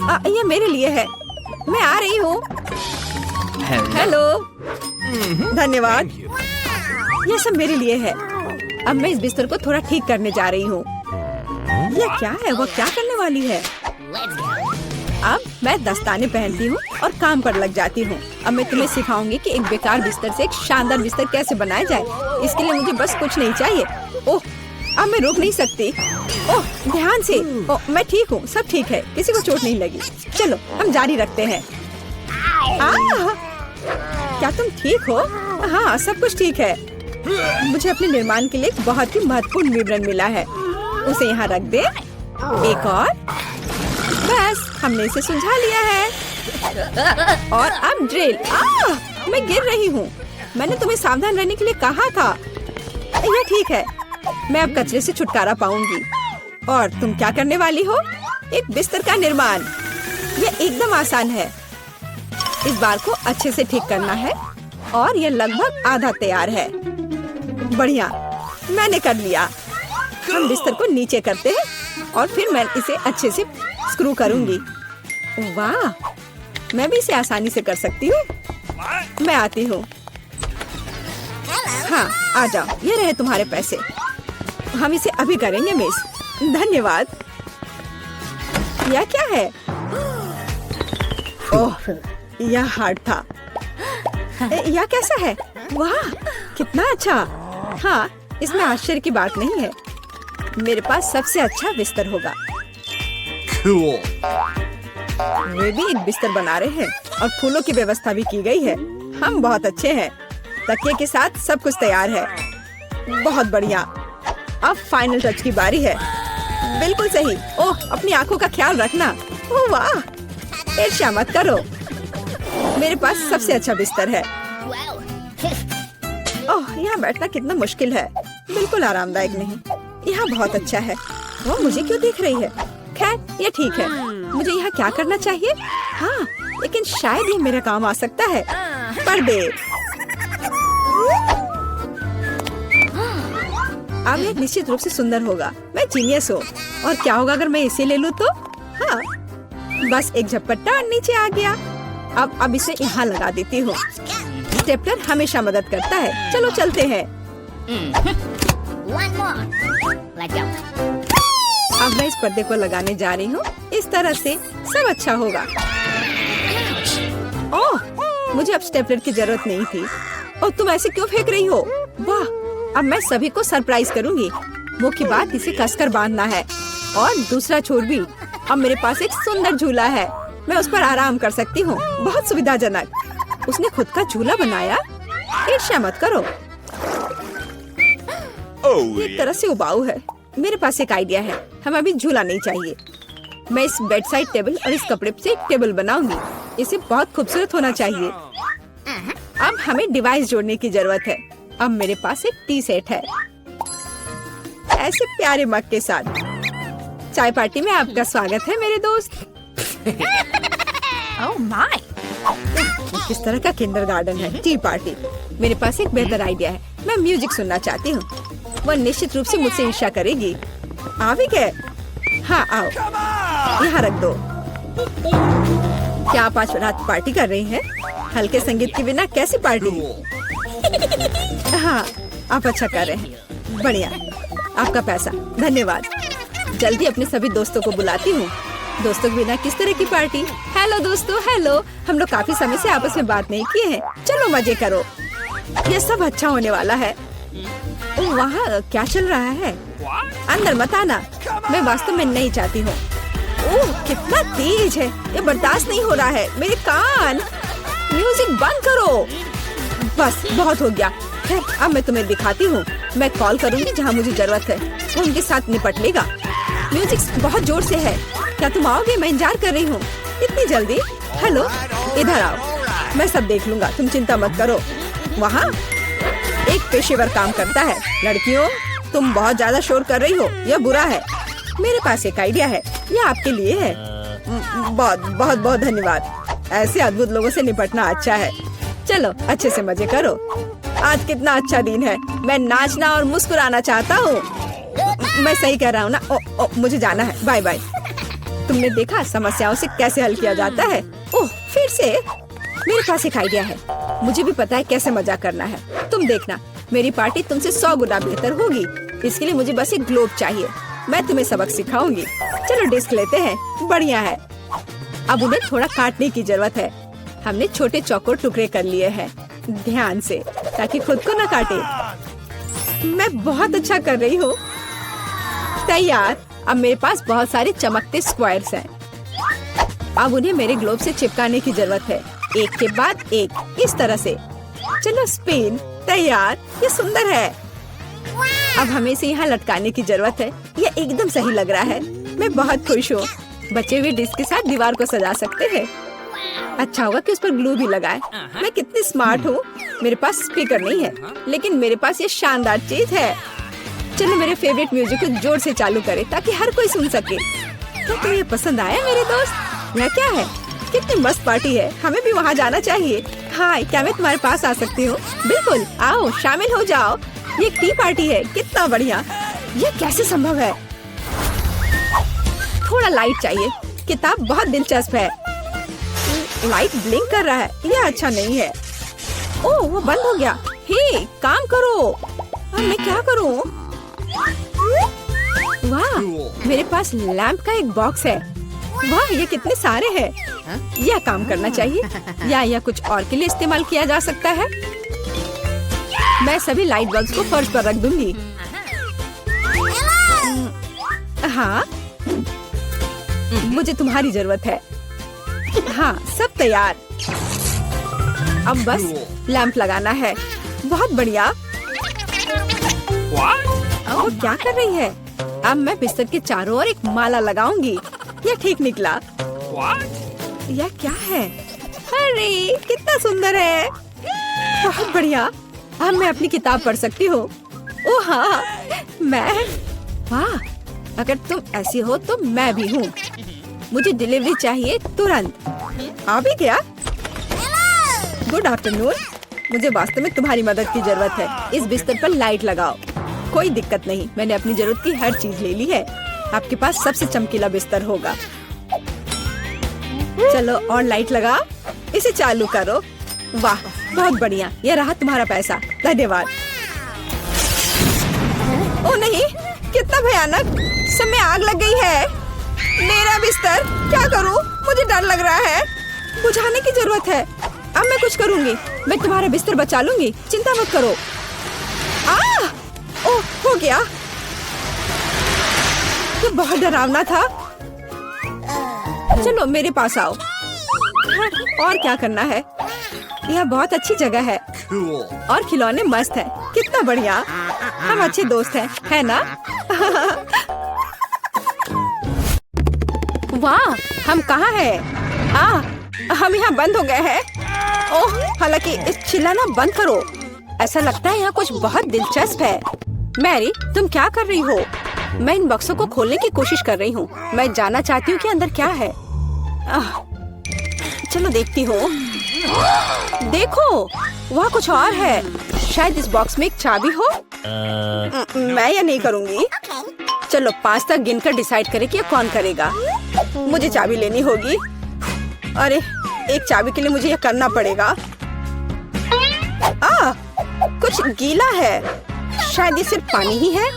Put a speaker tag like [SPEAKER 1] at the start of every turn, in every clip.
[SPEAKER 1] ये मेरे लिए है। मैं आ रही हूँ। हेलो, धन्यवाद। ये सब मेरे लिए है। अब मैं इस बिस्तर को थोड़ा ठीक करने जा रही हूँ। यह क्या है? वो क्या करने वाली है? अब मैं दस्ताने पहनती हूँ और काम पर लग जाती हूँ। अब मैं तुम्हें सिखाऊंगी कि एक बेकार बिस्तर से एक शानदार बिस्तर कैसे बनाया जाए। इसके लिए मुझे बस कुछ नहीं चाहिए। ओह, अब मैं रुक नहीं सकती। ओह, ध्यान से। ओह, मैं ठीक हूँ, सब ठीक है, किसी को चोट नहीं लगी। चलो हम जारी रखते हैं। क्या तुम ठीक हो? हाँ, सब कुछ ठीक है। मुझे अपने निर्माण के लिए एक बहुत ही महत्वपूर्ण विवरण मिला है। उसे यहाँ रख दे। एक और। बस, हमने इसे सुलझा लिया है। और अब ड्रिल। मैं गिर रही हूँ। मैंने तुम्हें सावधान रहने के लिए कहा था। यह ठीक है। मैं अब कचरे से छुटकारा पाऊंगी। और तुम क्या करने वाली हो? एक बिस्तर का निर्माण। यह एकदम आसान है। इस बार को अच्छे से ठीक करना है और यह लगभग आधा तैयार है। बढ़िया, मैंने कर लिया। हम बिस्तर को नीचे करते हैं और फिर मैं इसे अच्छे से स्क्रू करूंगी। वाह, मैं भी इसे आसानी से कर सकती हूँ। मैं आती हूँ। हाँ, आ जाओ। ये रहे तुम्हारे पैसे। हम इसे अभी करेंगे मिस। धन्यवाद। यह क्या है? ओह, यह हार्ड था। यह कैसा है? वाह, कितना अच्छा। हाँ, इसमें आश्चर्य की बात नहीं है। मेरे पास सबसे अच्छा बिस्तर होगा। वे भी एक बिस्तर बना रहे हैं और फूलों की व्यवस्था भी की गई है। हम बहुत अच्छे हैं। तकिए के साथ सब कुछ तैयार है। बहुत बढ़िया। अब फाइनल टच की बारी है। बिल्कुल सही। ओह, अपनी आंखों का ख्याल रखना। ओह वाह, ईर्ष्या मत करो। मेरे पास सबसे अच्छा बिस्तर है। ओह, यहाँ बैठना कितना मुश्किल है। बिल्कुल आरामदायक नहीं। यहाँ बहुत अच्छा है। वो मुझे क्यों देख रही है? खैर, ये ठीक है। मुझे यहाँ क्या करना चाहिए? हाँ, लेकिन शायद ये मेरा काम आ सकता है। पर्दे। अब ये निश्चित रूप से सुंदर होगा। मैं जीनियस हूँ। और क्या होगा अगर मैं इसे ले लूँ तो? हाँ, बस एक झपट्टा और नीचे आ गया। अब इसे यहाँ लगा देती हूँ। स्टेपलर हमेशा मदद करता है। चलो चलते हैं। अब मैं इस पर्दे को लगाने जा रही हूँ। इस तरह से सब अच्छा होगा। ओह, मुझे अब स्टेपलर की जरूरत नहीं थी। और तुम ऐसे क्यों फेंक रही हो? वाह, अब मैं सभी को सरप्राइज करूँगी। मुख्य बात इसे कसकर बांधना है। और दूसरा छोर भी। अब मेरे पास एक सुंदर झूला है। मैं उस पर आराम कर सकती हूँ। बहुत सुविधाजनक। उसने खुद का झूला बनाया। ईर्ष्या मत करो। एक तरह से उबाऊ है। मेरे पास एक आइडिया है। हमें अभी झूला नहीं चाहिए। मैं इस बेड साइड टेबल और इस कपड़े से एक टेबल बनाऊंगी। इसे बहुत खूबसूरत होना चाहिए। अब हमें डिवाइस जोड़ने की जरूरत है। अब मेरे पास एक टी सेट है। ऐसे प्यारे मग के साथ। चाय पार्टी में आपका स्वागत है मेरे दोस्त। ओह माय, किस तरह का किंडरगार्टन है। T party. मेरे पास एक बेहतर आइडिया है। मैं म्यूजिक सुनना चाहती हूँ। वह निश्चित रूप से मुझसे ईर्ष्या करेगी। आ भी गए? हाँ, आओ। यहाँ रख दो। क्या आप आज रात पार्टी कर रही हैं? हल्के संगीत के बिना कैसी पार्टी? हाँ, आप अच्छा कर रहे हैं। बढ़िया। आपका पैसा। धन्यवाद। जल्दी अपने सभी दोस्तों को बुलाती हूँ। दोस्तों के बिना किस तरह की पार्टी? हेलो दोस्तों, हेलो। हम लोग काफी समय से आपस में बात नहीं किए हैं। चलो मजे करो। ये सब अच्छा होने वाला है। वहाँ क्या चल रहा है? अंदर मत आना। मैं वास्तव में नहीं चाहती हूँ। ओह, कितना तेज है। ये बर्दाश्त नहीं हो रहा है। मेरे कान। म्यूजिक बंद करो। बस, बहुत हो गया। खैर, अब मैं तुम्हें दिखाती हूँ। मैं कॉल करूँगी जहाँ मुझे जरूरत है। वो उनके साथ निपट लेगा। म्यूजिक बहुत जोर से है। क्या तुम आओगे? मैं इंतजार कर रही हूँ। इतनी जल्दी? हेलो, इधर आओ। मैं सब देख लूंगा। तुम चिंता मत करो। वहाँ एक पेशेवर काम करता है। लड़कियों, तुम बहुत ज्यादा शोर कर रही हो। यह बुरा है। मेरे पास एक आइडिया है। यह आपके लिए है। बहुत बहुत बहुत धन्यवाद। ऐसे अद्भुत लोगों से निपटना अच्छा है। चलो अच्छे से मजे करो। आज कितना अच्छा दिन है। मैं नाचना और मुस्कुराना चाहता हूँ। मैं सही कह रहा हूँ ना? मुझे जाना है। Bye bye. तुमने देखा समस्याओं से कैसे हल किया जाता है? ओह, फिर से मेरे पास एक आइडिया है। मुझे भी पता है कैसे मजाक करना है। तुम देखना, मेरी पार्टी तुमसे 100 गुना बेहतर होगी। इसके लिए मुझे बस एक ग्लोब चाहिए। मैं तुम्हें सबक सिखाऊंगी। चलो डिस्क लेते हैं। बढ़िया है। अब उन्हें थोड़ा काटने की जरूरत है। हमने छोटे चौकोर टुकड़े कर लिए हैं, ध्यान से, ताकि खुद को न काटे। मैं बहुत अच्छा कर रही हूँ। तैयार। अब मेरे पास बहुत सारे चमकते स्क्वायर्स हैं। अब उन्हें मेरे ग्लोब से चिपकाने की जरूरत है, एक के बाद एक, इस तरह से। चलो स्पिन। तैयार। ये सुंदर है। अब हमें इसे यहाँ लटकाने की जरूरत है। ये एकदम सही लग रहा है। मैं बहुत खुश हूँ। बचे हुए डिस्क के साथ दीवार को सजा सकते हैं। अच्छा होगा कि उस पर ग्लू भी लगाए। मैं कितनी स्मार्ट हूँ। मेरे पास स्पीकर नहीं है, लेकिन मेरे पास ये शानदार चीज है। चलो मेरे फेवरेट म्यूजिक को जोर से चालू करें ताकि हर कोई सुन सके। क्या तुम्हें ये पसंद आया मेरे दोस्त? यह क्या है? कितनी मस्त पार्टी है। हमें भी वहाँ जाना चाहिए। हाय, क्या मैं तुम्हारे पास आ सकती हूँ? बिल्कुल, आओ शामिल हो जाओ। ये टी पार्टी है। कितना बढ़िया। ये कैसे संभव है? थोड़ा लाइट चाहिए। किताब बहुत दिलचस्प है। लाइट ब्लिंक कर रहा है। यह अच्छा नहीं है। ओह, वो बंद हो गया। हे, काम करो। अब मैं क्या करूँ? वाह, मेरे पास लैंप का एक बॉक्स है। वाह, ये कितने सारे हैं। यह काम करना चाहिए या यह कुछ और के लिए इस्तेमाल किया जा सकता है। मैं सभी लाइट बल्ब्स को फर्श पर रख दूंगी। हाँ, मुझे तुम्हारी जरूरत है। हाँ, सब तैयार। अब बस लैंप लगाना है। बहुत बढ़िया। वो क्या कर रही है? अब मैं बिस्तर के चारों ओर एक माला लगाऊंगी। यह ठीक निकला। यह क्या है? अरे कितना सुंदर है। बहुत बढ़िया। अब मैं अपनी किताब पढ़ सकती हूँ। ओह हाँ, मैं। वाह, अगर तुम ऐसी हो तो मैं भी हूँ। मुझे डिलीवरी चाहिए तुरंत। आ भी गया। Good afternoon. मुझे वास्तव में तुम्हारी मदद की जरूरत है। इस बिस्तर पर लाइट लगाओ। कोई दिक्कत नहीं, मैंने अपनी जरूरत की हर चीज ले ली है। आपके पास सबसे चमकीला बिस्तर होगा। चलो और लाइट लगा। इसे चालू करो। वाह, बहुत बढ़िया। यह रहा तुम्हारा पैसा। धन्यवाद। ओ नहीं, कितना भयानक। सब में आग लग गई है। मेरा बिस्तर, क्या करूं? मुझे डर लग रहा है। बुझाने की जरूरत है। अब मैं कुछ करूंगी। मैं तुम्हारा बिस्तर बचा लूंगी, चिंता मत करो। ओह, हो गया। ये बहुत डरावना था। चलो मेरे पास आओ। और क्या करना है? यह बहुत अच्छी जगह है और खिलौने मस्त है। कितना बढ़िया। हम अच्छे दोस्त हैं, है ना? वाह, हम कहाँ हैं? हम यहाँ बंद हो गए हैं। ओह, हालांकि इस चिल्लाना बंद करो। ऐसा लगता है यहाँ कुछ बहुत दिलचस्प है। मैरी, तुम क्या कर रही हो? मैं इन बक्सों को खोलने की कोशिश कर रही हूँ। मैं जानना चाहती हूँ कि अंदर क्या है। चलो देखती हूँ। देखो, वहाँ कुछ और है। शायद इस बॉक्स में एक चाबी हो। मैं यह नहीं करूँगी। चलो 5 तक गिनकर डिसाइड करें कि ये कौन करेगा। मुझे चाबी लेनी होगी। अरे, एक चाबी के लिए मुझे यह करना पड़ेगा। कुछ गीला है। शायद ये सिर्फ पानी ही है।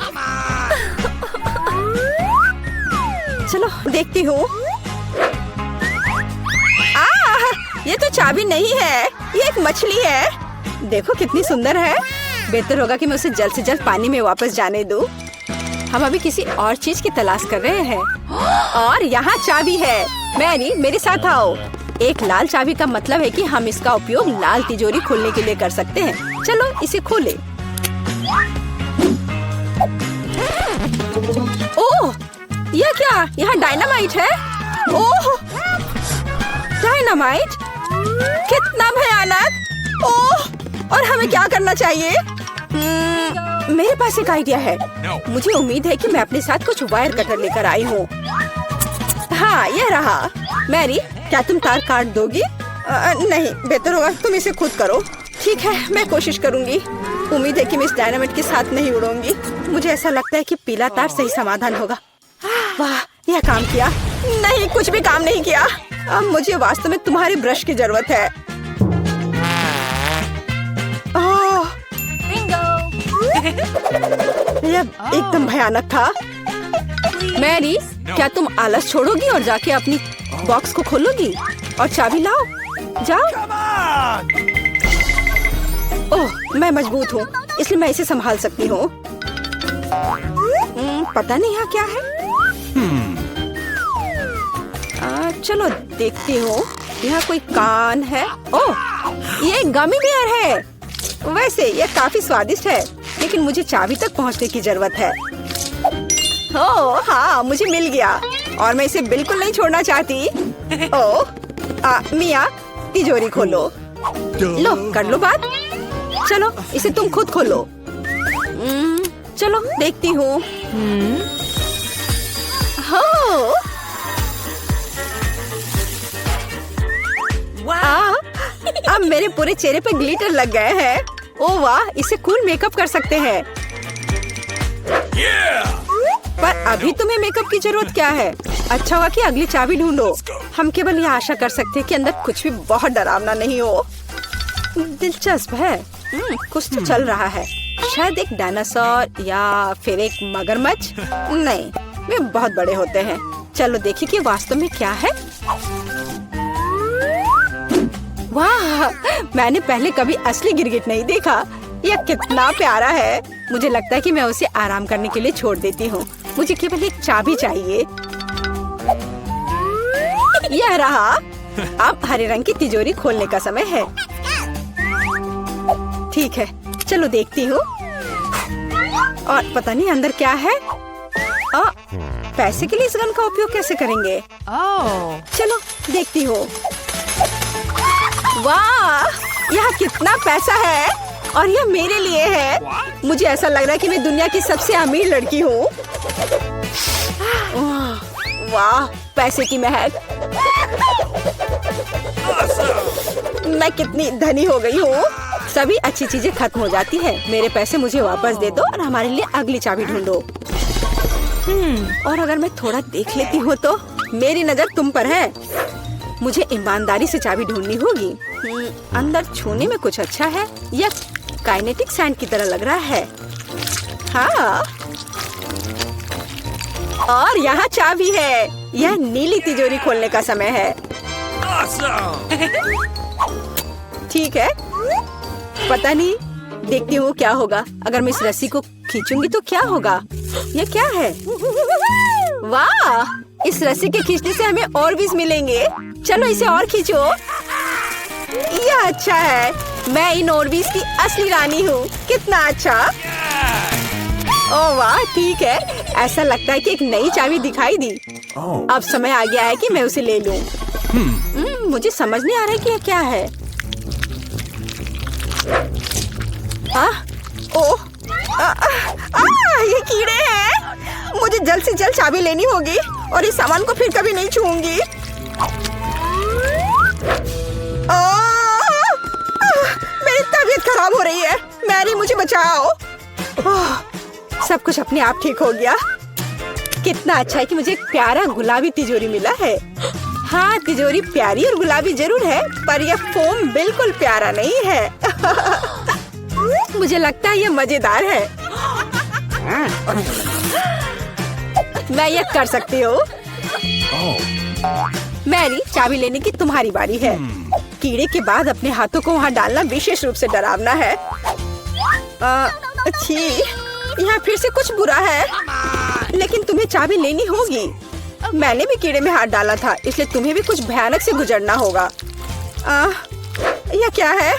[SPEAKER 1] चलो देखती हूँ। ये तो चाबी नहीं है, ये एक मछली है। देखो कितनी सुंदर है। बेहतर होगा कि मैं उसे जल्द से जल्द पानी में वापस जाने दूँ। हम अभी किसी और चीज की तलाश कर रहे हैं। और यहाँ चाबी है। मैरी, मेरे साथ आओ। एक लाल चाबी का मतलब है कि हम इसका उपयोग लाल तिजोरी खोलने के लिए कर सकते हैं। चलो इसे खोलें। ओह, यह क्या? यहाँ डायनामाइट है। ओह, डायनामाइट, कितना भयानक। ओह, और हमें क्या करना चाहिए? मेरे पास एक आइडिया है। मुझे उम्मीद है कि मैं अपने साथ कुछ वायर कटर लेकर आई हूँ। हाँ, यह रहा। मैरी, क्या तुम तार काट दोगी? नहीं, बेहतर होगा तुम इसे खुद करो। ठीक है, मैं कोशिश करूँगी। उम्मीद है कि मैं इस डायनामाइट के साथ नहीं उड़ूंगी। मुझे ऐसा लगता है कि पीला तार सही समाधान होगा। वाह, यह काम किया। नहीं, कुछ भी काम नहीं किया। अब मुझे वास्तव में तुम्हारे ब्रश की जरूरत है। यह एकदम भयानक था। मैरी, क्या तुम आलस छोड़ोगी और जाके अपनी बॉक्स को खोलोगी और चाबी लाओ? जाओ। ओह, मैं मजबूत हूँ, इसलिए मैं इसे संभाल सकती हूँ। पता नहीं यहाँ क्या है। चलो देखती हूँ। यहाँ कोई कान है। ओह, ये गमी बेयर है। वैसे यह काफी स्वादिष्ट है, लेकिन मुझे चाबी तक पहुँचने की जरूरत है। ओह हाँ, मुझे मिल गया और मैं इसे बिल्कुल नहीं छोड़ना चाहती। ओह मिया, तिजोरी खोलो। लो, कर लो बात। चलो, इसे तुम खुद खोलो। चलो देखती हूँ। अब मेरे पूरे चेहरे पे ग्लिटर लग गए हैं। ओह वाह, इसे कूल मेकअप कर सकते हैं। पर अभी तुम्हें मेकअप की जरूरत क्या है? अच्छा हुआ कि अगली चाबी ढूंढो। हम केवल यह आशा कर सकते हैं कि अंदर कुछ भी बहुत डरावना नहीं हो। दिलचस्प है। कुछ तो चल रहा है। शायद एक डायनासोर या फिर एक मगरमच्छ। नहीं, वे बहुत बड़े होते हैं। चलो देखिए कि वास्तव में क्या है। वाह, मैंने पहले कभी असली गिरगिट नहीं देखा। यह कितना प्यारा है। मुझे लगता है कि मैं उसे आराम करने के लिए छोड़ देती हूँ। मुझे केवल एक चाबी चाहिए। यह रहा। अब हरे रंग की तिजोरी खोलने का समय है। ठीक है, चलो देखती हूँ। और पता नहीं अंदर क्या है। पैसे के लिए इस गन का उपयोग कैसे करेंगे? चलो देखती हूँ। वाह, यह कितना पैसा है और यह मेरे लिए है। मुझे ऐसा लग रहा है कि मैं दुनिया की सबसे अमीर लड़की हूँ। वाह, पैसे की महक। मैं कितनी धनी हो गई हूँ। सभी अच्छी चीजें खत्म हो जाती है। मेरे पैसे मुझे वापस दे दो और हमारे लिए अगली चाबी ढूंढो। और अगर मैं थोड़ा देख लेती हूँ तो मेरी नजर तुम पर है। मुझे ईमानदारी से चाबी ढूंढनी होगी। अंदर छूने में कुछ अच्छा है। यह काइनेटिक सैंड की तरह लग रहा है। हाँ, और यहाँ चाबी है। यह नीली तिजोरी खोलने का समय है। ठीक है, पता नहीं, देखती हूँ क्या होगा। अगर मैं इस रस्सी को खींचूंगी तो क्या होगा? यह क्या है? वाह, इस रस्सी के खींचने से हमें और भी मिलेंगे। चलो इसे और खींचो। यह अच्छा है। मैं इन ऑर्बिस की असली रानी हूँ। कितना अच्छा। ओह वाह, ठीक है। ऐसा लगता है कि एक नई चाबी दिखाई दी। अब समय आ गया है कि मैं उसे ले लूं। मुझे समझ नहीं आ रहा है कि यह क्या है। ये कीड़े हैं। मुझे जल्द से जल्द चाबी लेनी होगी और इस सामान को फिर कभी नहीं छूऊंगी। मेरी तबीयत खराब हो रही है। मैरी, मुझे बचाओ। सब कुछ अपने आप ठीक हो गया। कितना अच्छा है कि मुझे एक प्यारा गुलाबी तिजोरी मिला है। हाँ, तिजोरी प्यारी और गुलाबी जरूर है, पर यह फोम बिल्कुल प्यारा नहीं है। मुझे लगता है यह मजेदार है। मैं यह कर सकती हूँ। मैरी, चाबी लेने की तुम्हारी बारी है। कीड़े के बाद अपने हाथों को वहाँ डालना विशेष रूप से डरावना है। अच्छी, यहाँ फिर से कुछ बुरा है। लेकिन तुम्हें चाबी लेनी होगी। मैंने भी कीड़े में हाथ डाला था, इसलिए तुम्हें भी कुछ भयानक से गुजरना होगा। यह क्या है?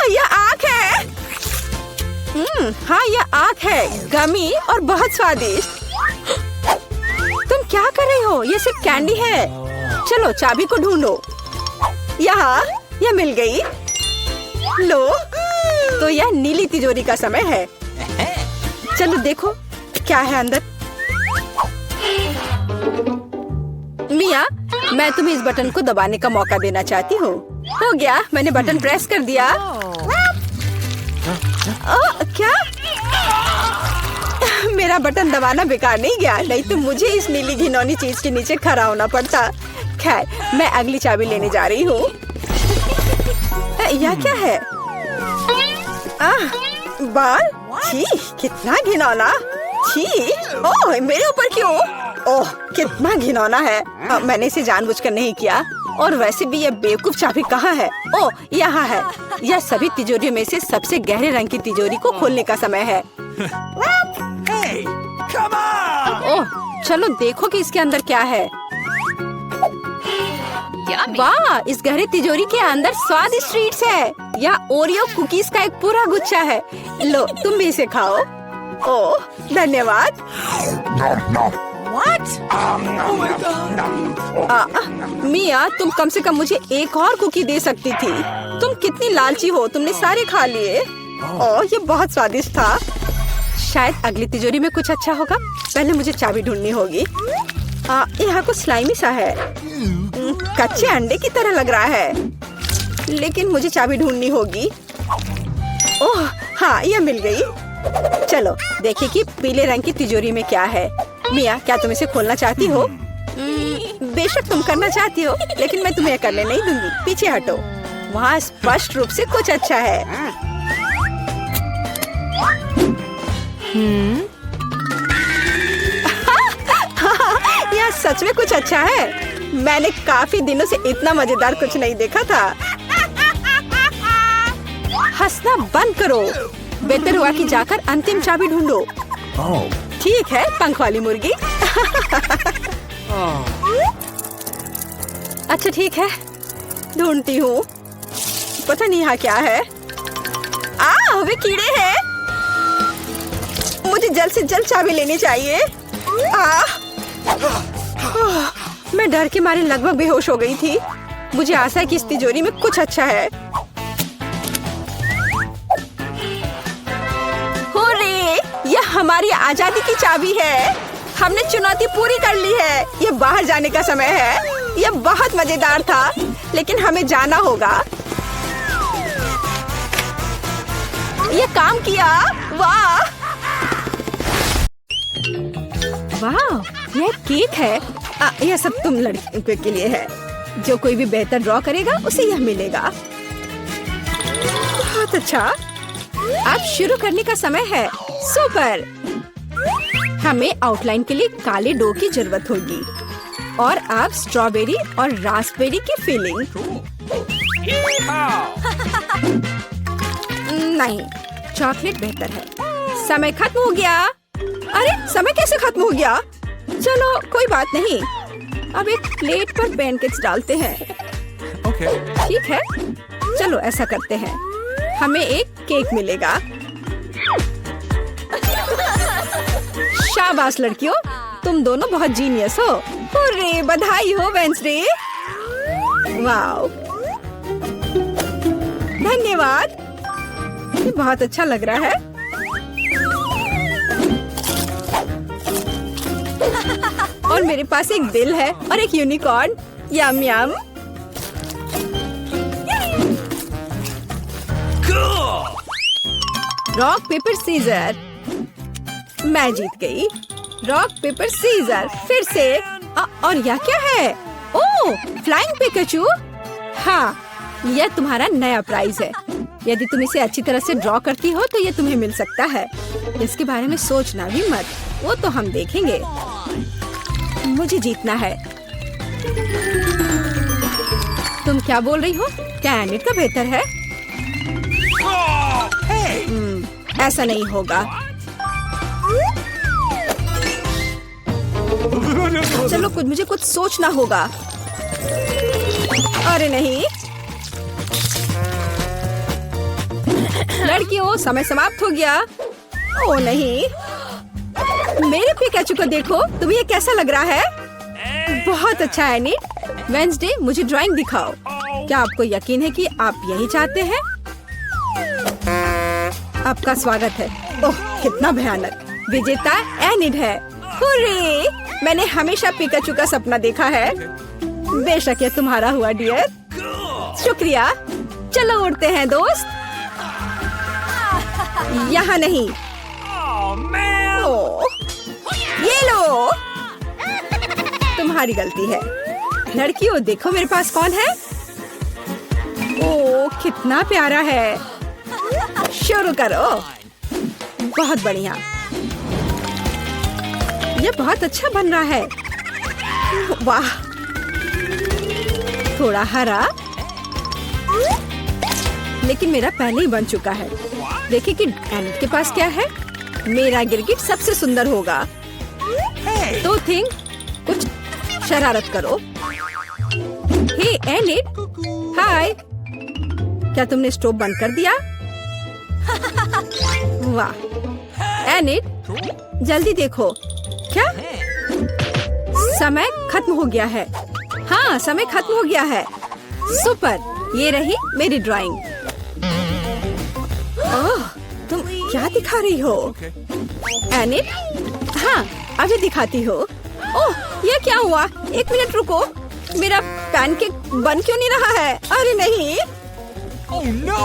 [SPEAKER 1] यह आँख है। हाँ, यह आँख है, गमी और बहुत स्वादिष्ट। तुम क्या कर रही हो? यह सिर्फ कैंडी है। चलो चाबी को ढूंढो। यहाँ, यह मिल गई। लो, तो यह नीली तिजोरी का समय है। चलो देखो क्या है अंदर। मिया, मैं तुम्हें इस बटन को दबाने का मौका देना चाहती हूँ। हो गया, मैंने बटन प्रेस कर दिया। क्या? मेरा बटन दबाना बेकार नहीं गया, नहीं तो मुझे इस नीली घिनौनी चीज के नीचे खड़ा होना पड़ता। खैर, मैं अगली चाबी लेने जा रही हूँ। यह क्या है? बाल? छी, कितना घिनौना। छी, ओह मेरे ऊपर क्यों? ओह कितना घिनौना है। मैंने इसे जानबूझकर नहीं किया। और वैसे भी यह बेवकूफ चाबी कहाँ है? ओह यहाँ है। यह सभी तिजोरियों में से सबसे गहरे रंग की तिजोरी को खोलने का समय है। ओह चलो देखो कि इसके अंदर क्या है। वाह, इस गहरे तिजोरी के अंदर स्वादिष्ट ट्रीट्स है। यह ओरियो कुकीज का एक पूरा गुच्छा है। लो तुम भी इसे खाओ। ओह धन्यवाद। मिया, तुम कम से कम मुझे एक और कुकी दे सकती थी। तुम कितनी लालची हो, तुमने सारे खा लिए। ओह ये बहुत स्वादिष्ट था। शायद अगली तिजोरी में कुछ अच्छा होगा। पहले मुझे चाबी ढूंढनी होगी। यहाँ कुछ स्लाइमी सा है। कच्चे अंडे की तरह लग रहा है, लेकिन मुझे चाबी ढूंढनी होगी। ओह हाँ, यह मिल गई। चलो देखिए कि पीले रंग की तिजोरी में क्या है। मिया, क्या तुम इसे खोलना चाहती हो? बेशक तुम करना चाहती हो, लेकिन मैं तुम्हें करने नहीं दूंगी। पीछे हटो। वहाँ स्पष्ट रूप से कुछ अच्छा है। यह सच में कुछ अच्छा है। मैंने काफी दिनों से इतना मजेदार कुछ नहीं देखा था। हंसना बंद करो। बेहतर हुआ कि जाकर अंतिम चाबी ढूंढो। ठीक है, पंख वाली मुर्गी। अच्छा ठीक है, ढूंढती हूँ। पता नहीं यहाँ क्या है। वे कीड़े हैं। मुझे जल्द से जल्द चाबी लेनी चाहिए। मैं डर के मारे लगभग बेहोश हो गई थी। मुझे आशा है कि इस तिजोरी में कुछ अच्छा है। होरे, यह हमारी आजादी की चाबी है। हमने चुनौती पूरी कर ली है। ये बाहर जाने का समय है। यह बहुत मजेदार था, लेकिन हमें जाना होगा। ये काम किया। वाह वाह, यह केक है। यह सब तुम लड़कियों के लिए है। जो कोई भी बेहतर ड्रॉ करेगा उसे यह मिलेगा। बहुत अच्छा। अब शुरू करने का समय है। सुपर। हमें आउटलाइन के लिए काले डो की जरूरत होगी और अब स्ट्रॉबेरी और रास्पबेरी की फिलिंग। नहीं, चॉकलेट बेहतर है। समय खत्म हो गया। अरे समय कैसे खत्म हो गया? चलो कोई बात नहीं। अब एक प्लेट पर पैनकेक्स डालते हैं। ठीक है, चलो ऐसा करते हैं। हमें एक केक मिलेगा। शाबाश लड़कियों, तुम दोनों बहुत जीनियस हो। हुर्रे, बधाई हो वेंसडे। वाओ, धन्यवाद। ये बहुत अच्छा लग रहा है। और मेरे पास एक दिल है और एक unicorn. Yum yum. Rock paper scissor. मैं जीत गई। रॉक पेपर सीजर फिर से। और यह क्या है? ओह, फ्लाइंग पिकाचू। हाँ, यह तुम्हारा नया प्राइज है। यदि तुम इसे अच्छी तरह से ड्रॉ करती हो तो यह तुम्हें मिल सकता है। इसके बारे में सोचना भी मत, वो तो हम देखेंगे। मुझे जीतना है। तुम क्या बोल रही हो? क्या एनिट का बेहतर है? ऐसा नहीं होगा। चलो मुझे कुछ सोचना होगा। अरे नहीं, लड़कियों समय समाप्त हो गया। ओ नहीं, मेरे पिकाचू को देखो। तुम्हें ये कैसा लग रहा है? बहुत अच्छा है नीट। वेंसडे, मुझे ड्राइंग दिखाओ। क्या आपको यकीन है कि आप यही चाहते हैं? आपका स्वागत है। ओह कितना भयानक। विजेता एनिड है। हुर्रे, मैंने हमेशा पिकाचू का सपना देखा है। बेशक ये तुम्हारा हुआ डियर। शुक्रिया। चलो उड़ते हैं दोस्त। यहाँ नहीं। ओह ये लो। तुम्हारी गलती है। लड़कियों देखो मेरे पास कौन है। ओह कितना प्यारा है। शुरू करो। बहुत बढ़िया। ये बहुत अच्छा बन रहा है। वाह। थोड़ा हरा, लेकिन मेरा पहले ही बन चुका है। देखिए कि एनिट के पास क्या है। मेरा गिरगिट सबसे सुंदर होगा। तो थिंक कुछ शरारत करो। हे एनिट, हाय। क्या तुमने स्टोव बंद कर दिया? वाह। एनिट जल्दी देखो। क्या समय खत्म हो गया है? हाँ समय खत्म हो गया है। सुपर। ये रही मेरी ड्राइंग। ओह तुम क्या दिखा रही हो? एनिट, हाँ अभी दिखाती हो। ओह ये क्या हुआ? एक मिनट रुको। मेरा पैनकेक बन क्यों नहीं रहा है? अरे नहीं।
[SPEAKER 2] Oh no!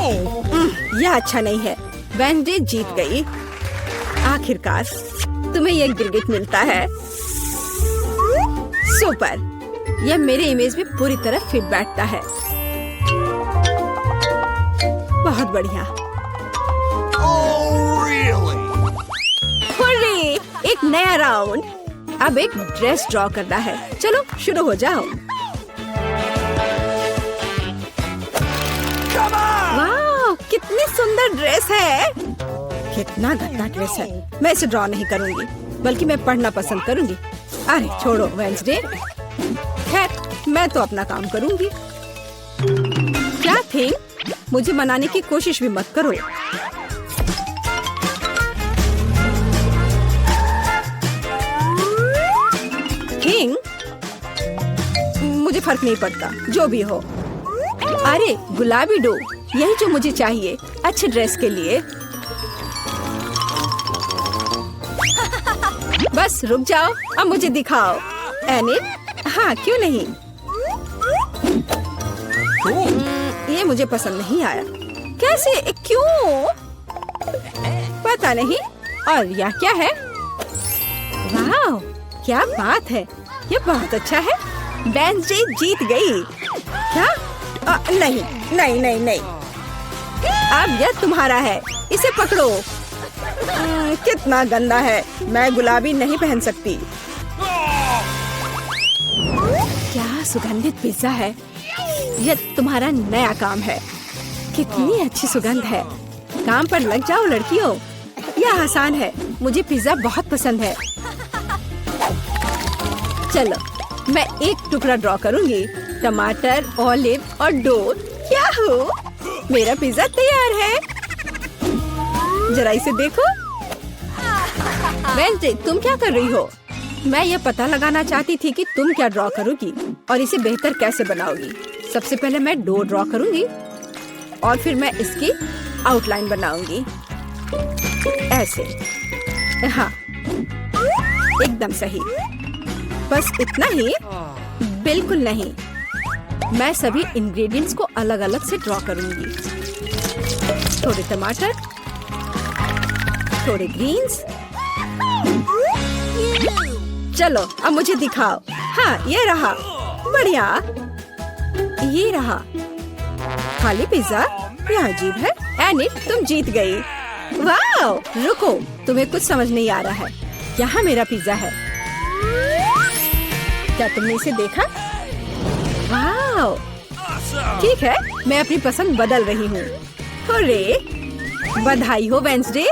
[SPEAKER 1] यह अच्छा नहीं है। वेंसडे जीत गई। आखिरकार तुम्हें यह गिरगिट मिलता है। सुपर। यह मेरे इमेज में पूरी तरह फिट बैठता है। बहुत बढ़िया।
[SPEAKER 2] Oh really?
[SPEAKER 1] हुर्रे! एक नया राउंड। अब एक ड्रेस ड्रॉ करना है। चलो शुरू हो जाओ। वाह कितनी सुंदर ड्रेस है। कितना गंदा ड्रेस है। मैं इसे ड्रॉ नहीं करूंगी, बल्कि मैं पढ़ना पसंद करूंगी। अरे छोड़ो वेंसडे। खैर मैं तो अपना काम करूंगी। क्या थी? मुझे मनाने की कोशिश भी मत करो। थिंग मुझे फर्क नहीं पड़ता जो भी हो। अरे गुलाबी डो, यही जो मुझे चाहिए अच्छे ड्रेस के लिए। बस रुक जाओ, अब मुझे दिखाओ। एनिट, हाँ क्यों नहीं। ये मुझे पसंद नहीं आया। कैसे? क्यों? पता नहीं। और यह क्या है? वाह क्या बात है। ये बहुत अच्छा है। वेंसडे जीत गई। क्या? नहीं नहीं नहीं नहीं। अब यह तुम्हारा है। इसे पकड़ो। कितना गंदा है। मैं गुलाबी नहीं पहन सकती। क्या सुगंधित पिज्जा है। यह तुम्हारा नया काम है। कितनी अच्छी सुगंध है। काम पर लग जाओ लड़कियों। यह आसान है। मुझे पिज्जा बहुत पसंद है। चलो मैं एक टुकड़ा ड्रॉ करूंगी। टमाटर, ऑलिव और डो। क्या हो? मेरा पिज्जा तैयार है। जरा इसे देखो। वेंसडे तुम क्या कर रही हो? मैं यह पता लगाना चाहती थी कि तुम क्या ड्रॉ करोगी और इसे बेहतर कैसे बनाओगी। सबसे पहले मैं डो ड्रॉ करूंगी और फिर मैं इसकी आउटलाइन बनाऊंगी। ऐसे। हाँ एकदम सही। बस इतना ही? बिल्कुल नहीं। मैं सभी इंग्रेडिएंट्स को अलग अलग से ड्रॉ करूंगी। थोड़े टमाटर, थोड़े ग्रीन्स। चलो अब मुझे दिखाओ। हाँ ये रहा। बढ़िया। ये रहा खाली पिज्जा। यह अजीब है। एनिट तुम जीत गई। वाह रुको, तुम्हें कुछ समझ नहीं आ रहा है। यहाँ मेरा पिज्जा है। क्या तुमने इसे देखा? वाह ठीक है, मैं अपनी पसंद बदल रही हूँ। हुर्रे! बधाई हो वेंसडे।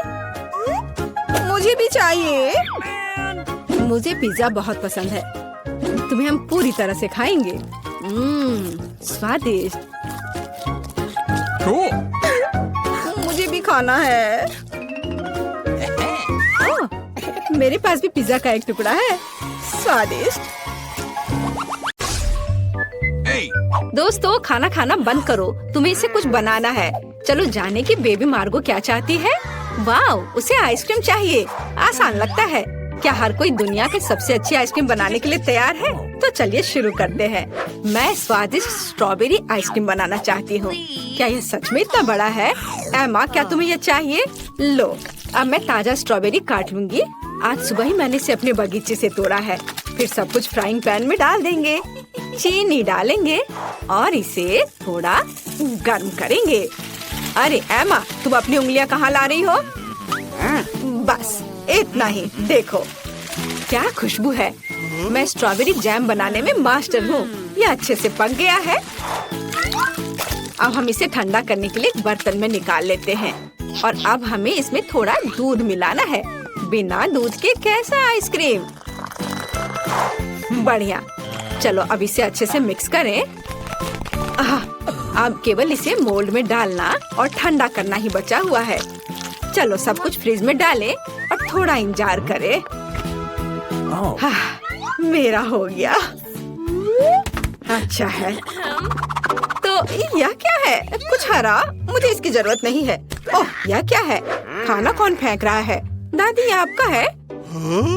[SPEAKER 1] मुझे भी चाहिए। मुझे पिज्जा बहुत पसंद है। तुम्हें हम पूरी तरह से खाएंगे। स्वादिष्ट।
[SPEAKER 2] Cool.
[SPEAKER 1] मुझे भी खाना है। मेरे पास भी पिज्जा का एक टुकड़ा है। स्वादिष्ट।
[SPEAKER 2] Hey.
[SPEAKER 1] दोस्तों खाना खाना बंद करो। तुम्हें इसे कुछ बनाना है। चलो जाने की बेबी मार्गो क्या चाहती है। वाह उसे आइसक्रीम चाहिए। आसान लगता है। क्या हर कोई दुनिया के सबसे अच्छी आइसक्रीम बनाने के लिए तैयार है? तो चलिए शुरू करते हैं। मैं स्वादिष्ट स्ट्रॉबेरी आइसक्रीम बनाना चाहती हूँ। क्या यह सच में इतना बड़ा है? एमा क्या तुम्हें यह चाहिए? लो अब मैं ताजा स्ट्रॉबेरी काट लूंगी आज सुबह ही मैंने इसे अपने बगीचे से तोड़ा है। फिर सब कुछ फ्राइंग पैन में डाल देंगे, चीनी डालेंगे और इसे थोड़ा गर्म करेंगे। अरे एमा, तुम अपनी उंगलियां कहाँ ला रही हो? बस इतना ही। देखो क्या खुशबू है। मैं स्ट्रॉबेरी जैम बनाने में मास्टर हूँ। ये अच्छे से पक गया है। अब हम इसे ठंडा करने के लिए एक बर्तन में निकाल लेते हैं और अब हमें इसमें थोड़ा दूध मिलाना है। बिना दूध के कैसा आइसक्रीम? बढ़िया। चलो अब इसे अच्छे से मिक्स करें। अब केवल इसे मोल्ड में डालना और ठंडा करना ही बचा हुआ है। चलो सब कुछ फ्रिज में डालें और थोड़ा इंतजार करें। मेरा हो गया। अच्छा है। तो यह क्या है? कुछ हरा? मुझे इसकी जरूरत नहीं है। ओह, यह क्या है? खाना कौन फेंक रहा है? दादी, ये आपका है?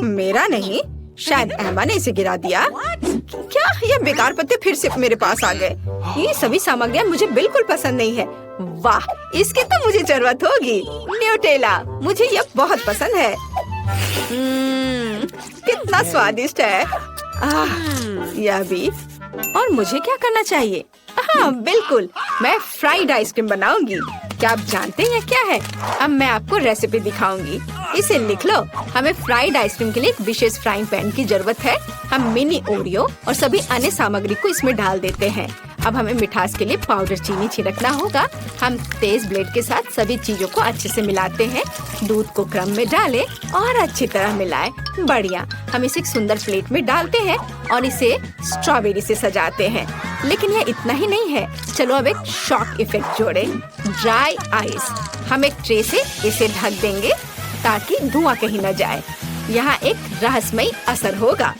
[SPEAKER 1] मेरा नहीं, शायद एम्मा ने इसे गिरा दिया। क्या ये बेकार पत्ते फिर से मेरे पास आ गए? ये सभी सामग्रियाँ मुझे बिल्कुल पसंद नहीं है। वाह, इसकी तो मुझे जरूरत होगी। न्यूटेला, मुझे यह बहुत पसंद है। कितना स्वादिष्ट है। यह भी। और मुझे क्या करना चाहिए? हाँ बिल्कुल, मैं फ्राइड आइसक्रीम बनाऊंगी। क्या आप जानते हैं क्या है? अब मैं आपको रेसिपी दिखाऊंगी। इसे लिख लो। हमें फ्राइड आइसक्रीम के लिए एक विशेष फ्राइंग पैन की जरूरत है। हम मिनी ओरियो और सभी अन्य सामग्री को इसमें डाल देते हैं। अब हमें मिठास के लिए पाउडर चीनी छिड़कना होगा। हम तेज ब्लेड के साथ सभी चीजों को अच्छे से मिलाते हैं। दूध को क्रम में डालें और अच्छी तरह मिलाएं। बढ़िया। हम इसे एक सुंदर प्लेट में डालते हैं और इसे स्ट्रॉबेरी से सजाते हैं। लेकिन यह इतना ही नहीं है। चलो अब एक शॉक इफेक्ट जोड़ें। Dry ice. हम एक ट्रे से इसे ढक देंगे ताकि धुआं कहीं न जाए। यहाँ एक रहस्यमयी असर होगा।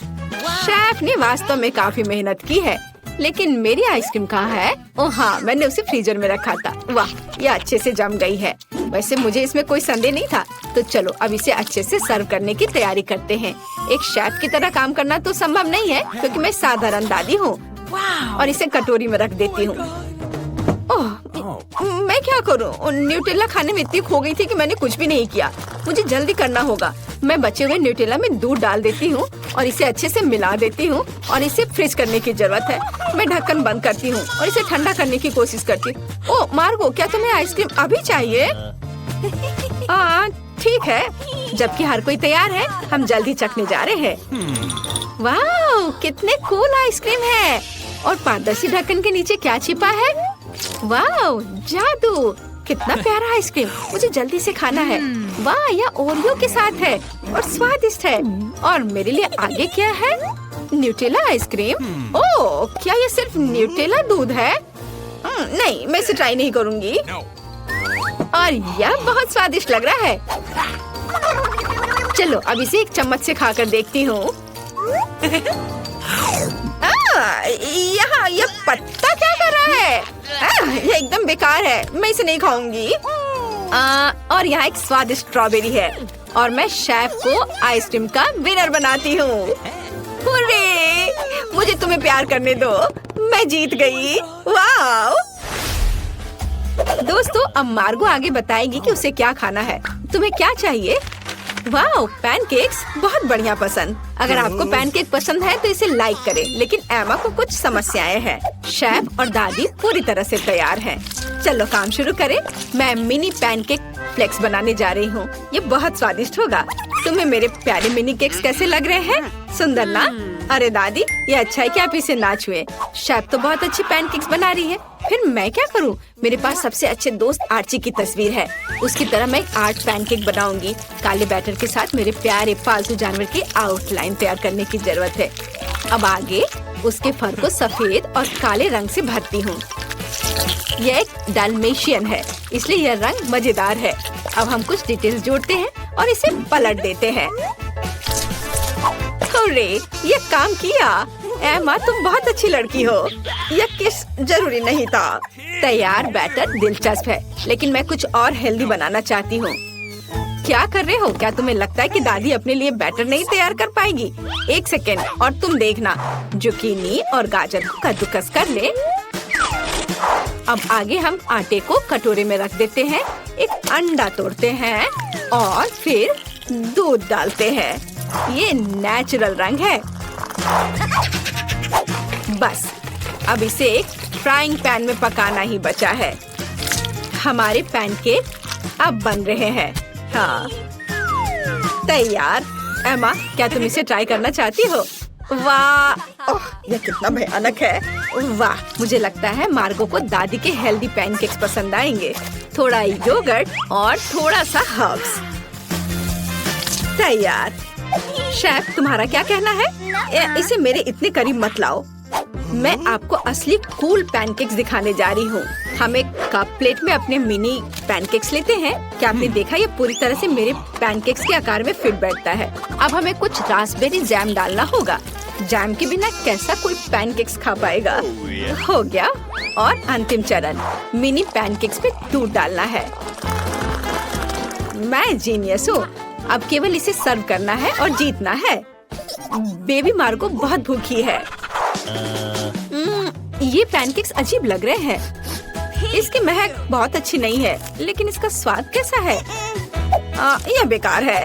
[SPEAKER 1] शेफ ने वास्तव में काफी मेहनत की है। लेकिन मेरी आइसक्रीम कहाँ है? ओह हाँ, मैंने उसे फ्रीजर में रखा था। वाह, ये अच्छे से जम गई है। वैसे मुझे इसमें कोई संदेह नहीं था। तो चलो अब इसे अच्छे से सर्व करने की तैयारी करते हैं। एक शेफ की तरह काम करना तो संभव नहीं है क्योंकि मैं साधारण दादी हूँ। और इसे कटोरी में रख देती हूँ। ओह, मैं क्या करूँ? न्यूटेला खाने में इतनी खो गई थी कि मैंने कुछ भी नहीं किया। मुझे जल्दी करना होगा। मैं बचे हुए न्यूटेला में दूध डाल देती हूँ और इसे अच्छे से मिला देती हूँ और इसे फ्रीज करने की जरूरत है। मैं ढक्कन बंद करती हूँ और इसे ठंडा करने की कोशिश करती हूँ। ओह मार्गो, क्या तुम्हें आइसक्रीम अभी चाहिए? ठीक है। जबकि हर कोई तैयार है, हम जल्दी चखने जा रहे हैं। वाह, कितने कूल आइसक्रीम है। और पारदर्शी ढक्कन के नीचे क्या छिपा है? वाह, जादू। कितना प्यारा आइसक्रीम। मुझे जल्दी से खाना है। वाह, यह ओरियो के साथ है और स्वादिष्ट है। और मेरे लिए आगे क्या है? Nutella ice cream. ओह, क्या ये सिर्फ न्यूटेला दूध है? नहीं, मैं इसे ट्राई नहीं करूँगी। और यह बहुत स्वादिष्ट लग रहा है। चलो अब इसे एक चम्मच से खाकर देखती हूँ। यहाँ यह पत्ता क्या कर रहा है? यह एकदम बेकार है। मैं इसे नहीं खाऊंगी। और यहाँ एक स्वादिष्ट स्ट्रॉबेरी है और मैं शेफ को आइसक्रीम का विनर बनाती हूँ। हुर्रे! मुझे तुम्हें प्यार करने दो। मैं जीत गई। वाह! दोस्तों, अब मार्गो आगे बताएगी कि उसे क्या खाना है। तुम्हें क्या चाहिए? वाह, पैनकेक्स बहुत बढ़िया पसंद। अगर आपको पैनकेक पसंद है तो इसे लाइक करें। लेकिन एमा को कुछ समस्याएं हैं। शेफ और दादी पूरी तरह से तैयार हैं। चलो काम शुरू करें। मैं मिनी पैनकेक फ्लेक्स बनाने जा रही हूँ। ये बहुत स्वादिष्ट होगा। तुम्हें मेरे प्यारे मिनी केक्स कैसे लग रहे हैं? सुंदर ना? अरे दादी, ये अच्छा है कि आप इसे ना छुए। शेफ तो बहुत अच्छी पैनकेक्स बना रही है। फिर मैं क्या करूँ? मेरे पास सबसे अच्छे दोस्त आर्ची की तस्वीर है। उसकी तरह मैं एक आर्ट पैनकेक बनाऊंगी। काले बैटर के साथ मेरे प्यारे पालतू जानवर की आउटलाइन तैयार करने की जरूरत है। अब आगे उसके फर को सफेद और काले रंग से भरती हूँ। यह एक डाल्मेशियन है, इसलिए यह रंग मजेदार है। अब हम कुछ डिटेल्स जोड़ते हैं और इसे पलट देते हैं। हुर्रे, ये काम किया। एमा, तुम बहुत अच्छी लड़की हो। यह किस जरूरी नहीं था। तैयार बैटर दिलचस्प है, लेकिन मैं कुछ और हेल्दी बनाना चाहती हूँ। क्या कर रहे हो? क्या तुम्हें लगता है कि दादी अपने लिए बैटर नहीं तैयार कर पाएगी? एक सेकेंड और तुम देखना। जुकीनी और गाजर को कद्दूकस कर ले। अब आगे हम आटे को कटोरे में रख देते हैं। एक अंडा तोड़ते हैं और फिर दूध डालते हैं। ये नेचुरल रंग है। बस अब इसे एक फ्राइंग पैन में पकाना ही बचा है। हमारे पैनकेक अब बन रहे हैं। हाँ, तैयार। एमा, क्या तुम इसे ट्राई करना चाहती हो? वाह, ओह, यह कितना भयानक है। वाह, मुझे लगता है मार्गो को दादी के हेल्दी पैनकेक्स पसंद आएंगे। थोड़ा योगर्ट और थोड़ा सा हर्ब्स। तैयार। शेफ, तुम्हारा क्या कहना है? इसे मेरे इतने करीब मत लाओ। मैं आपको असली कूल पैनकेक्स दिखाने जा रही हूँ। हम एक कप प्लेट में अपने मिनी पैनकेक्स लेते हैं। क्या आपने देखा? ये पूरी तरह से मेरे पैनकेक्स के आकार में फिट बैठता है। अब हमें कुछ रास्पबेरी जैम डालना होगा। जैम के बिना कैसा कोई पैनकेक्स खा पाएगा? हो गया। और अंतिम चरण, मिनी पैनकेक्स में दूध डालना है। मैं जीनियस हूँ। अब केवल इसे सर्व करना है और जीतना है। बेबी मार्गो बहुत भूखी है। ये पैनकेक्स अजीब लग रहे हैं। इसकी महक बहुत अच्छी नहीं है, लेकिन इसका स्वाद कैसा है? यह बेकार है।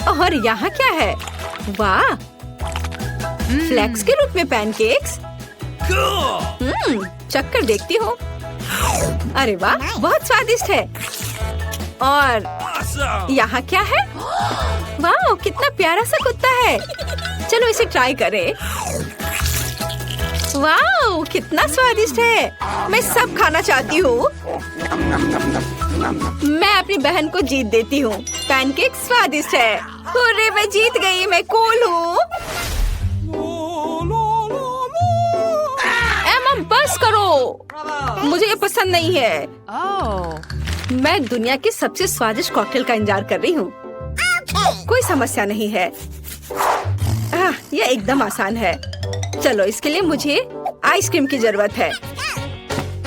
[SPEAKER 1] और यहाँ क्या है? वाह, फ्लेक्स के रूप में पैनकेक्स। चक्कर देखती हूँ। अरे वाह, बहुत स्वादिष्ट है। और यहाँ क्या है? वाह, कितना प्यारा सा कुत्ता है। चलो इसे ट्राई करें। वाह, कितना स्वादिष्ट है। मैं सब खाना चाहती हूँ। मैं अपनी बहन को जीत देती हूँ। पैनकेक स्वादिष्ट है। अरे, मैं जीत गई। मैं कूल हूँ। एमा, बस करो। मुझे ये पसंद नहीं है। मैं दुनिया की सबसे स्वादिष्ट कॉकटेल का इंतजार कर रही हूँ। कोई समस्या नहीं है। यह एकदम आसान है। चलो, इसके लिए मुझे आइसक्रीम की जरूरत है।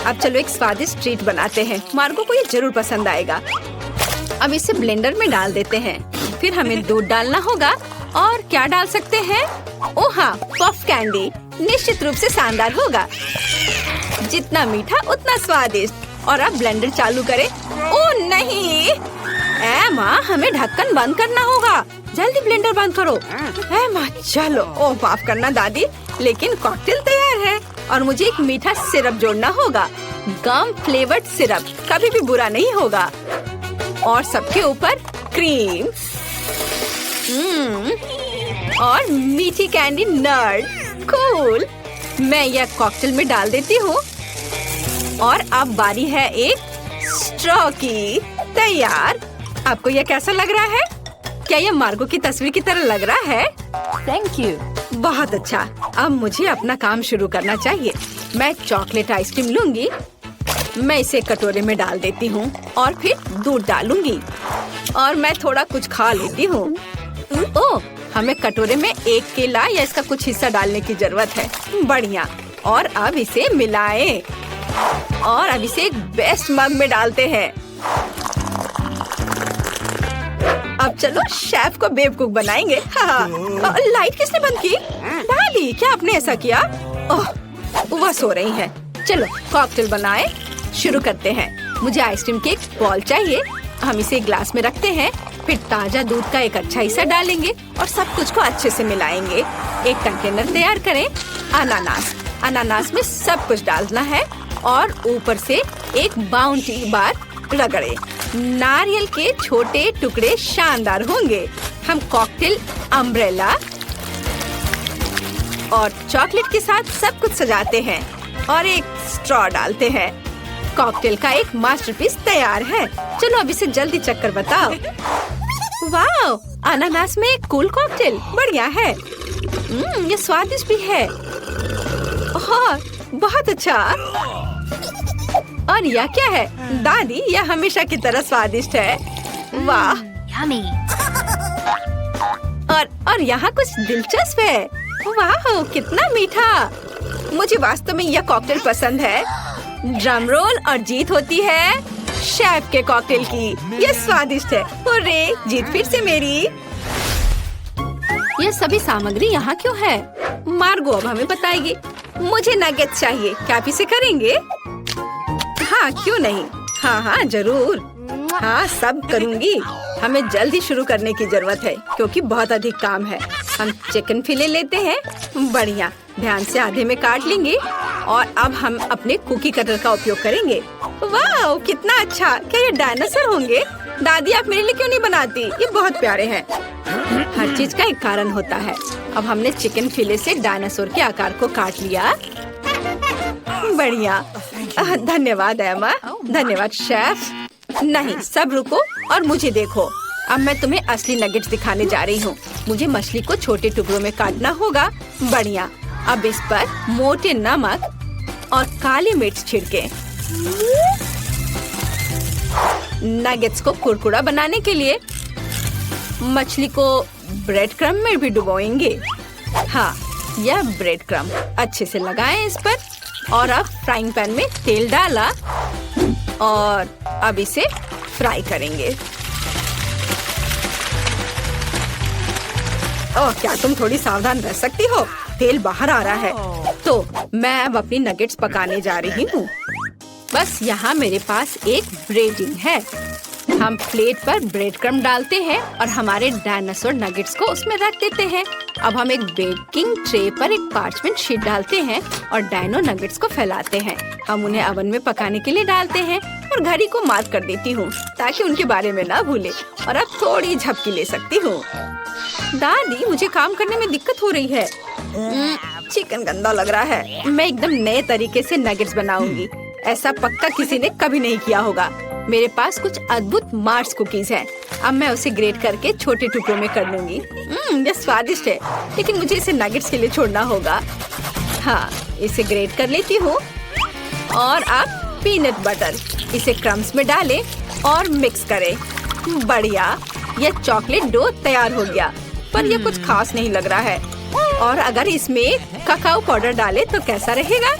[SPEAKER 1] अब चलो एक स्वादिष्ट ट्रीट बनाते हैं। मार्गो को ये जरूर पसंद आएगा। अब इसे ब्लेंडर में डाल देते हैं। फिर हमें दूध डालना होगा। और क्या डाल सकते हैं? ओह हाँ, पफ कैंडी। निश्चित रूप से शानदार होगा। जितना मीठा उतना स्वादिष्ट। और अब ब्लेंडर चालू करें। ओह नहीं, एमा, हमें ढक्कन बंद करना होगा। जल्दी ब्लेंडर बंद करो। एमा, चलो। ओह, माफ करना दादी, लेकिन कॉकटेल तैयार है। और मुझे एक मीठा सिरप जोड़ना होगा। गम फ्लेवर्ड सिरप कभी भी बुरा नहीं होगा। और सबके ऊपर क्रीम। और मीठी कैंडी नट। कूल। मैं यह कॉकटेल में डाल देती हूँ। और अब बारी है एक स्ट्रॉ की। तैयार। आपको यह कैसा लग रहा है? क्या यह मार्गो की तस्वीर की तरह लग रहा है? Thank you. बहुत अच्छा। अब मुझे अपना काम शुरू करना चाहिए। मैं चॉकलेट आइसक्रीम लूंगी। मैं इसे कटोरे में डाल देती हूँ और फिर दूध डालूंगी। और मैं थोड़ा कुछ खा लेती हूँ। ओह, हमें कटोरे में एक केला या इसका कुछ हिस्सा डालने की जरूरत है। बढ़िया। और अब इसे मिलाएं। और अब इसे एक बेस्ट मग में डालते हैं। अब चलो शेफ को बेवकूफ बनाएंगे। हाँ। लाइट किसने बंद की? दादी, क्या आपने ऐसा किया? ओह, वह सो रही हैं। चलो कॉकटेल बनाएं। शुरू करते हैं। मुझे आइसक्रीम के एक बॉल चाहिए। हम इसे ग्लास में रखते हैं। फिर ताजा दूध का एक अच्छा हिस्सा डालेंगे और सब कुछ को अच्छे से मिलाएंगे। एक कंटेनर तैयार करें। अनानास में सब कुछ डालना है। और ऊपर से एक बाउंटी बार रगड़े। नारियल के छोटे टुकड़े शानदार होंगे। हम कॉकटेल अम्ब्रेला और चॉकलेट के साथ सब कुछ सजाते हैं और एक स्ट्रॉ डालते हैं। कॉकटेल का एक मास्टरपीस तैयार है। चलो अब इसे जल्दी चक्कर बताओ। वाह, अनानास में एक कूल कॉकटेल। बढ़िया है। ये स्वादिष्ट भी है। बहुत अच्छा। और यह क्या है? दादी, यह हमेशा की तरह स्वादिष्ट है। वाह। और यहाँ कुछ दिलचस्प है। वाह, कितना मीठा। मुझे वास्तव में यह कॉकटेल पसंद है। ड्रम रोल और जीत होती है शेफ के कॉकटेल की। यह स्वादिष्ट है। हुर्रे, जीत फिर से मेरी। यह सभी सामग्री यहाँ क्यों है? मार्गो अब हमें बताएगी। मुझे नगेट चाहिए। क्या आप इसे करेंगे? हाँ, क्यों नहीं। हाँ, जरूर। हाँ, सब करूँगी। हमें जल्दी शुरू करने की जरूरत है क्योंकि बहुत अधिक काम है। हम चिकन फिले लेते हैं। बढ़िया, ध्यान से आधे में काट लेंगे और अब हम अपने कुकी कटर का उपयोग करेंगे। वाह, कितना अच्छा! क्या ये डायनासोर होंगे? दादी, आप मेरे लिए क्यों नहीं बनाती? ये बहुत प्यारे हैं। हर चीज का एक कारण होता है। अब हमने चिकन फिले से डायनासोर के आकार को काट लिया। बढ़िया, धन्यवाद एमा। धन्यवाद शेफ। नहीं, सब रुको और मुझे देखो। अब मैं तुम्हें असली नगेट्स दिखाने जा रही हूँ। मुझे मछली को छोटे टुकड़ों में काटना होगा। बढ़िया, अब इस पर मोटे नमक और काली मिर्च छिड़के। नगेट्स को कुरकुरा बनाने के लिए मछली को ब्रेड क्रम में भी डुबोएंगे। हाँ, यह ब्रेड क्रम अच्छे से लगाएं इस पर और अब फ्राइंग पैन में तेल डाला और अब इसे फ्राई करेंगे। ओह, क्या तुम थोड़ी सावधान रह सकती हो? तेल बाहर आ रहा है। तो मैं अब अपनी नगेट्स पकाने जा रही हूँ। बस यहाँ मेरे पास एक ब्रेडिंग है। हम प्लेट पर ब्रेड क्रम डालते हैं और हमारे डायनासोर नगेट्स को उसमें रख देते हैं। अब हम एक बेकिंग ट्रे पर एक पार्चमेंट शीट डालते हैं और डायनो नगेट्स को फैलाते हैं। हम उन्हें ओवन में पकाने के लिए डालते हैं और घड़ी को मार्क कर देती हूँ ताकि उनके बारे में ना भूले। और अब थोड़ी झपकी ले सकती हूँ। दादी, मुझे काम करने में दिक्कत हो रही है। चिकन गंदा लग रहा है। मैं एकदम नए तरीके से नगेट्स बनाऊंगी। ऐसा पक्का किसी ने कभी नहीं किया होगा। मेरे पास कुछ अद्भुत मार्स कुकीज हैं। अब मैं उसे ग्रेट करके छोटे टुकड़ों में कर लूंगी। यह स्वादिष्ट है, लेकिन मुझे इसे नगेट्स के लिए छोड़ना होगा। हाँ, इसे ग्रेट कर लेती हूँ और अब पीनट बटर। इसे क्रम्स में डालें और मिक्स करें। बढ़िया, यह चॉकलेट डो तैयार हो गया, पर यह कुछ खास नहीं लग रहा है। और अगर इसमें ककाओ पाउडर डालें तो कैसा रहेगा?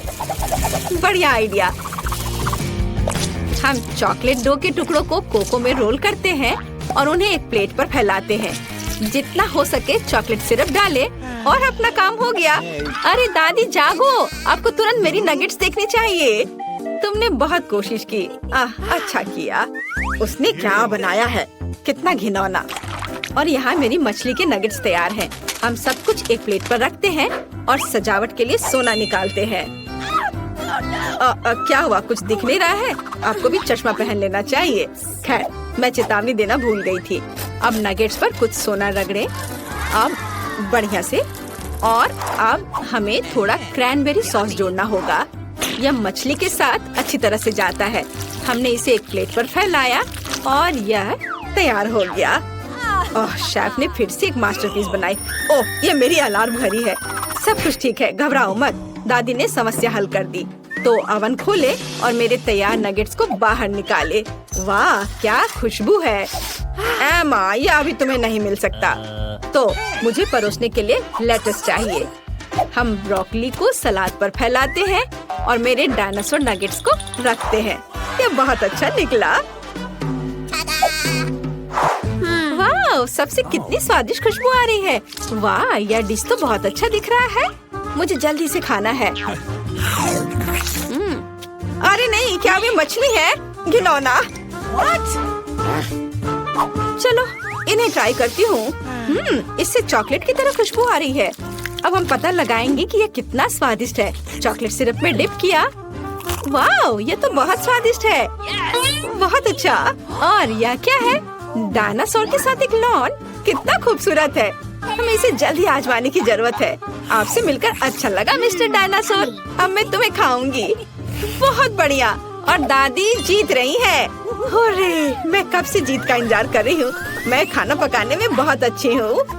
[SPEAKER 1] बढ़िया आइडिया। हम चॉकलेट डो के टुकड़ों को कोको में रोल करते हैं और उन्हें एक प्लेट पर फैलाते हैं। जितना हो सके चॉकलेट सिरप डालें और अपना काम हो गया। अरे दादी, जागो, आपको तुरंत मेरी नगेट्स देखनी चाहिए। तुमने बहुत कोशिश की। अच्छा किया। उसने क्या बनाया है? कितना घिनौना। और यहाँ मेरी मछली के नगेट्स तैयार हैं। हम सब कुछ एक प्लेट पर रखते हैं और सजावट के लिए सोना निकालते हैं। क्या हुआ? कुछ दिख नहीं रहा है? आपको भी चश्मा पहन लेना चाहिए। खैर, मैं चेतावनी देना भूल गई थी। अब नगेट्स पर कुछ सोना रगड़े। अब बढ़िया से। और अब हमें थोड़ा क्रैनबेरी सॉस जोड़ना होगा। यह मछली के साथ अच्छी तरह से जाता है। हमने इसे एक प्लेट पर फैलाया और यह तैयार हो गया। ओह, शेफ ने फिर से एक मास्टरपीस बनाई। ओह, ये मेरी अलार्म घड़ी है। सब कुछ ठीक है, घबराओ मत। दादी ने समस्या हल कर दी। तो ओवन खोले और मेरे तैयार नगेट्स को बाहर निकाले। वाह, क्या खुशबू है। एमा, ये अभी तुम्हें नहीं मिल सकता। तो मुझे परोसने के लिए लेटस चाहिए। हम ब्रोकली को सलाद पर फैलाते हैं और मेरे डायनासोर नगेट्स को रखते हैं। ये बहुत अच्छा निकला। वाह, सबसे कितनी स्वादिष्ट खुशबू आ रही है। वाह, यह डिश तो बहुत अच्छा दिख रहा है। मुझे जल्दी से खाना है। अरे नहीं, क्या ये मछली है? घिनौना। चलो, इन्हें ट्राई करती हूँ। इससे चॉकलेट की तरह खुशबू आ रही है। अब हम पता लगाएंगे कि यह कितना स्वादिष्ट है। चॉकलेट सिरप में डिप किया। वाह, ये तो बहुत स्वादिष्ट है। बहुत अच्छा। और यह क्या है? डायनासोर के साथ एक लॉन। कितना खूबसूरत है। हमें इसे जल्दी आजमाने की जरूरत है। आपसे मिलकर अच्छा लगा मिस्टर डायनासोर। अब मैं तुम्हें खाऊंगी। बहुत बढ़िया। और दादी जीत रही है। अरे, मैं कब से जीत का इंतजार कर रही हूँ। मैं खाना पकाने में बहुत अच्छी हूँ।